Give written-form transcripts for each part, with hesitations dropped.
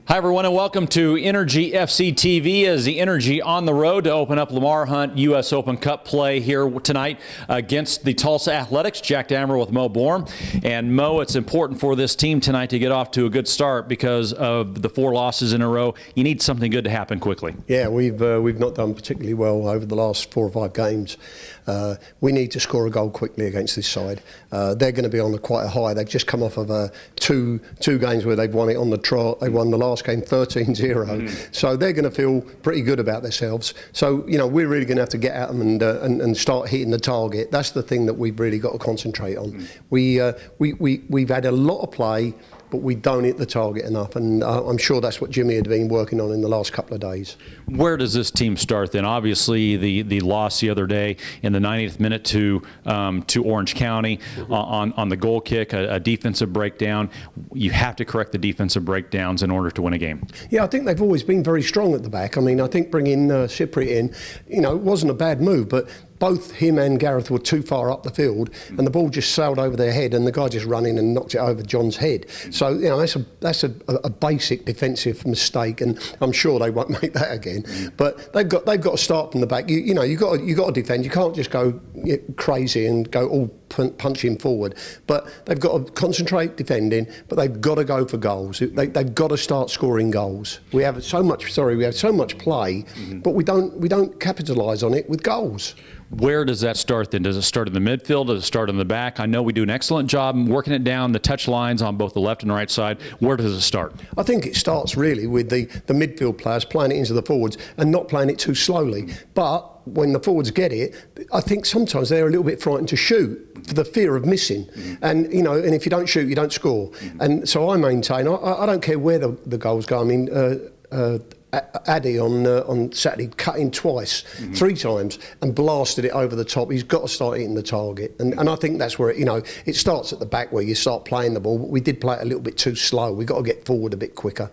Hi, everyone, and welcome to Energy FC TV as the Energy on the road to open up Lamar Hunt U.S. Open Cup play here tonight against the Tulsa Athletics. Jack Damrill with Mo Boreham. And Mo, it's important for this team tonight to get off to a good start because of the 4 losses in a row. You need something good to happen quickly. Yeah, we've not done particularly well over the last 4 or 5 games. We need to score a goal quickly against this side. They're going to be on quite a high. They've just come off of two games where they've won it on the trot. They won the last game 13-0. So they're going to feel pretty good about themselves. So, you know, we're really going to have to get at them and start hitting the target. That's the thing that we've really got to concentrate on. We've had a lot of play, but we don't hit the target enough, and I'm sure that's what Jimmy had been working on in the last couple of days. Where does this team start then? Obviously, the loss the other day in the 90th minute to Orange County on the goal kick, a defensive breakdown. You have to correct the defensive breakdowns in order to win a game. Yeah, I think they've always been very strong at the back. I mean, I think bringing Cypriot in, you know, it wasn't a bad move, but both him and Gareth were too far up the field, and the ball just sailed over their head, and the guy just ran in and knocked it over John's head. So, you know, that's a basic defensive mistake, and I'm sure they won't make that again. But they've got to start from the back. You know, you got to defend. You can't just go crazy and go all punching forward. But they've got to concentrate defending, but they've got to go for goals. They've got to start scoring goals. We have so much play, but we don't capitalise on it with goals. Where does that start then? Does it start in the midfield? Does it start in the back? I know we do an excellent job working it down the touch lines on both the left and right side. Where does it start? I think it starts really with the midfield players playing it into the forwards and not playing it too slowly. But when the forwards get it, I think sometimes they're a little bit frightened to shoot for the fear of missing. And, you know, and if you don't shoot, you don't score. And so I maintain, I don't care where the goals go. I mean, Addy on Saturday cut in twice, 3 times, and blasted it over the top. He's got to start hitting the target, and I think that's where it starts at the back where you start playing the ball. But we did play it a little bit too slow. We've got to get forward a bit quicker.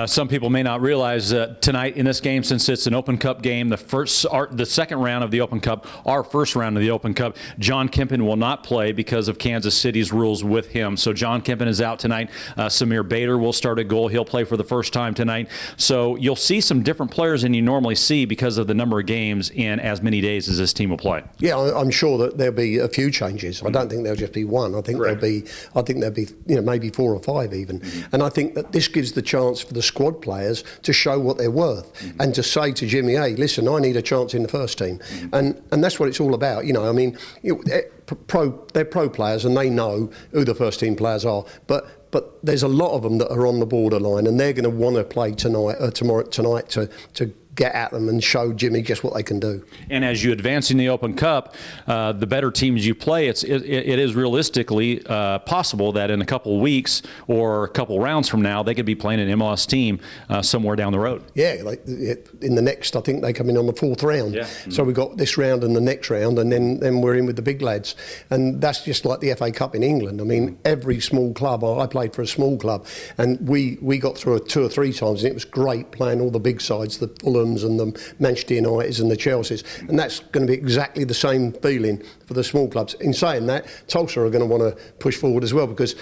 Some people may not realize that tonight in this game, since it's an Open Cup game, the second round of the Open Cup, our first round of the Open Cup, John Kempen will not play because of Kansas City's rules with him. So John Kempen is out tonight. Samir Bader will start at goal. He'll play for the first time tonight. So you'll see some different players than you normally see because of the number of games in as many days as this team will play. Yeah, I'm sure that there'll be a few changes. I don't think there'll just be one. I think there'll be maybe 4 or 5 even. And I think that this gives the chance for the squad players to show what they're worth and to say to Jimmy, hey, listen, I need a chance in the first team. And that's what it's all about. You know, I mean, they're pro players and they know who the first team players are. But there's a lot of them that are on the borderline, and they're going to want to play tonight to get at them and show Jimmy just what they can do. And as you advance in the Open Cup, the better teams you play, it is realistically possible that in a couple of weeks or a couple rounds from now, they could be playing an MLS team somewhere down the road. Yeah, like in the next, I think they come in on the 4th round. Yeah. So we've got this round and the next round, and then we're in with the big lads. And that's just like the FA Cup in England. I mean, every small club, I played for a small club, and we got through it 2 or 3 times, and it was great playing all the big sides, the Fulhams and the Manchester Uniteds and the Chelseas, and that's going to be exactly the same feeling for the small clubs. In saying that, Tulsa are going to want to push forward as well, because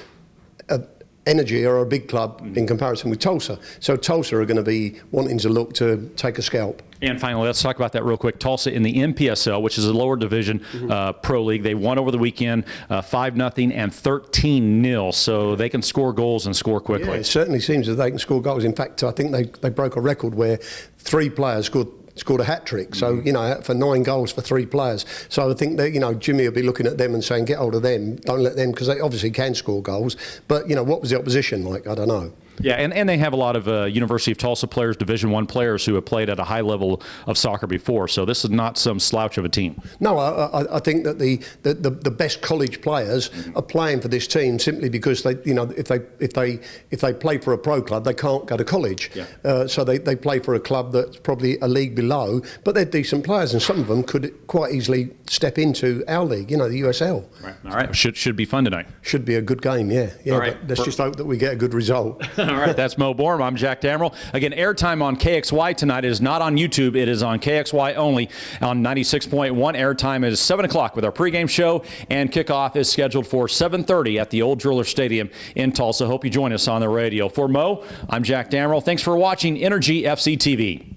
Energy are a big club in comparison with Tulsa. So Tulsa are going to be wanting to look to take a scalp. And finally, let's talk about that real quick. Tulsa in the NPSL, which is a lower division pro league. They won over the weekend 5-0 and 13-0. So they can score goals and score quickly. Yeah, it certainly seems that they can score goals. In fact, I think they broke a record where 3 players scored a hat-trick. So, you know, for 9 goals for 3 players. So I think that, you know, Jimmy will be looking at them and saying, get hold of them. Don't let them, because they obviously can score goals. But, you know, what was the opposition like? I don't know. Yeah, and they have a lot of University of Tulsa players, Division I players who have played at a high level of soccer before. So this is not some slouch of a team. No, I think that the best college players are playing for this team simply because they, you know, if they play for a pro club, they can't go to college. Yeah. So they play for a club that's probably a league below, but they're decent players, and some of them could quite easily step into our league. You know, the USL. Right. All right. Should be fun tonight. Should be a good game. Yeah. All right. Let's just hope that we get a good result. All right, that's Mo Boreham. I'm Jack Damrill. Again, airtime on KXY tonight is not on YouTube. It is on KXY only on 96.1. Airtime is 7 o'clock with our pregame show, and kickoff is scheduled for 7:30 at the Old Driller Stadium in Tulsa. Hope you join us on the radio. For Mo, I'm Jack Damrill. Thanks for watching Energy FC TV.